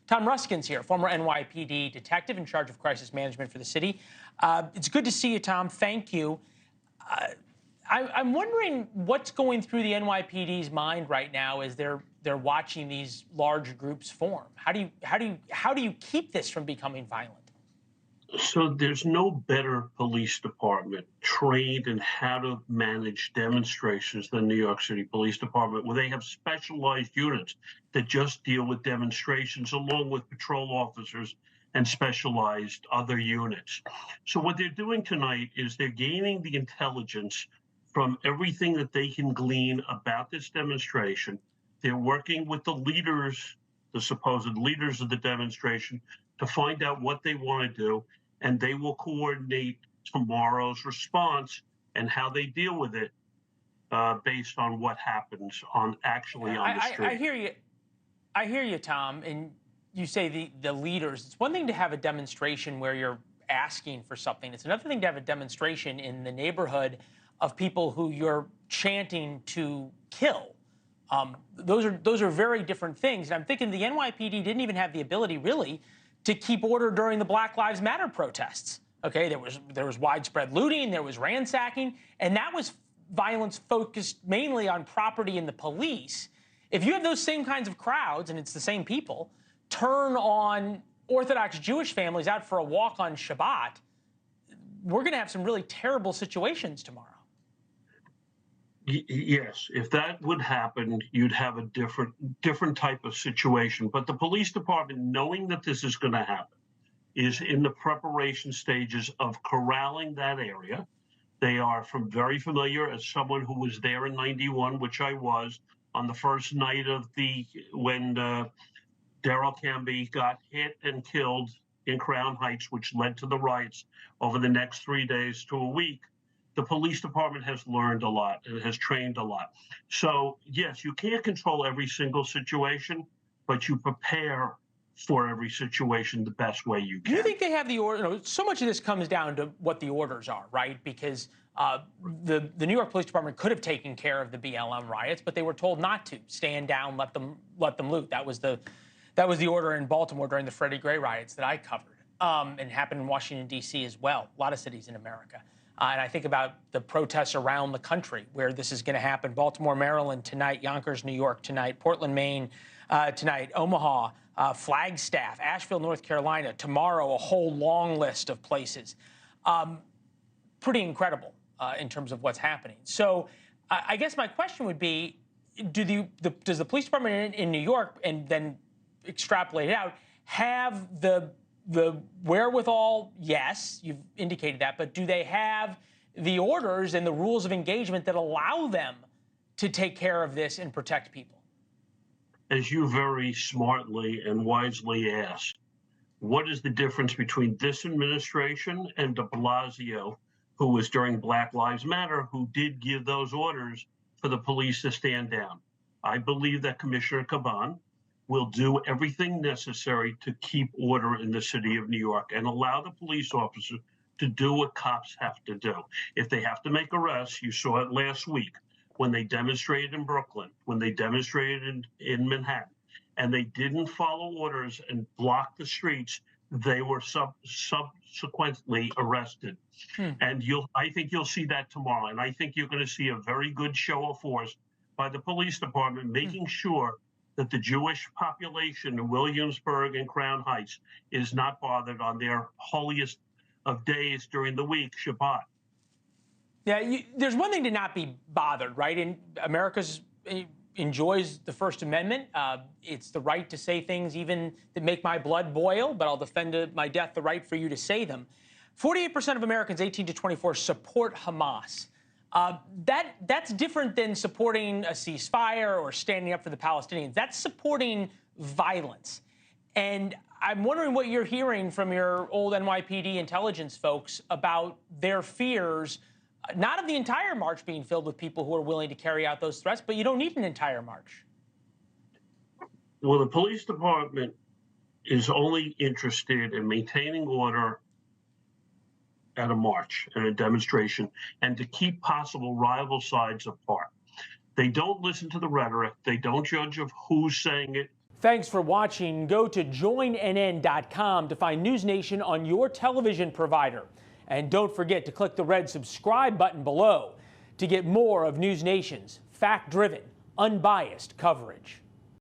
Tom Ruskin's here, former NYPD detective in charge of crisis management for the city. It's good to see you, Tom. Thank you. I'm wondering what's going through the NYPD's mind right now as they're watching these large groups form. How do you keep this from becoming violent? So there's no better police department trained in how to manage demonstrations than New York City Police Department, where they have specialized units that just deal with demonstrations, along with patrol officers and specialized other units. So what they're doing tonight is they're gaining the intelligence from everything that they can glean about this demonstration. They're working with the leaders, the supposed leaders of the demonstration, to find out what they want to do, and they will coordinate tomorrow's response and how they deal with it based on what happens on the street. I hear you, Tom. And you say the leaders. It's one thing to have a demonstration where you're asking for something. It's another thing to have a demonstration in the neighborhood of people who you're chanting to kill. Those are very different things. And I'm thinking the NYPD didn't even have the ability, really, to keep order during the Black Lives Matter protests. Okay, there was widespread looting, there was ransacking, and that was violence focused mainly on property and the police. If you have those same kinds of crowds, and it's the same people, turn on Orthodox Jewish families out for a walk on Shabbat, we're going to have some really terrible situations tomorrow. Yes, if that would happen, you'd have a different type of situation. But the police department, knowing that this is going to happen, is in the preparation stages of corralling that area. They are very familiar, as someone who was there in '91, which I was, on the first night of when Darrell Canby got hit and killed in Crown Heights, which led to the riots over the next 3 days to a week. The police department has learned a lot and has trained a lot. So, yes, you can't control every single situation, but you prepare for every situation the best way you can. Do you think they have the order? So much of this comes down to what the orders are, right? Because the New York Police Department could have taken care of the BLM riots, but they were told not to. Stand down, let them loot. That was the order in Baltimore during the Freddie Gray riots that I covered, and happened in Washington, D.C. as well, a lot of cities in America. And I think about the protests around the country where this is going to happen. Baltimore, Maryland tonight, Yonkers, New York tonight, Portland, Maine tonight, Omaha, Flagstaff, Asheville, North Carolina, tomorrow, a whole long list of places. Pretty incredible in terms of what's happening. So I guess my question would be, does the police department in New York, and then extrapolate it out, have the wherewithal? Yes, you've indicated that, but do they have the orders and the rules of engagement that allow them to take care of this and protect people? As you very smartly and wisely asked, what is the difference between this administration and de Blasio, who was during Black Lives Matter, who did give those orders for the police to stand down? I believe that Commissioner Caban will do everything necessary to keep order in the city of New York and allow the police officers to do what cops have to do. If they have to make arrests, you saw it last week when they demonstrated in Brooklyn, when they demonstrated in Manhattan, and they didn't follow orders and block the streets, they were subsequently arrested. And I think you'll see that tomorrow. And I think you're going to see a very good show of force by the police department, making sure that the Jewish population in Williamsburg and Crown Heights is not bothered on their holiest of days during the week, Shabbat. Yeah, there's one thing to not be bothered, right? And America enjoys the First Amendment. It's the right to say things even that make my blood boil, but I'll defend to my death the right for you to say them. 48% of Americans 18 to 24 support Hamas. That's different than supporting a ceasefire or standing up for the Palestinians. That's supporting violence. And I'm wondering what you're hearing from your old NYPD intelligence folks about their fears, not of the entire march being filled with people who are willing to carry out those threats, but you don't need an entire march. Well, the police department is only interested in maintaining order at a march and a demonstration, and to keep possible rival sides apart. They don't listen to the rhetoric. They don't judge of who's saying it. Thanks for watching. Go to joinnn.com to find NewsNation on your television provider. And don't forget to click the red subscribe button below to get more of NewsNation's fact-driven, unbiased coverage.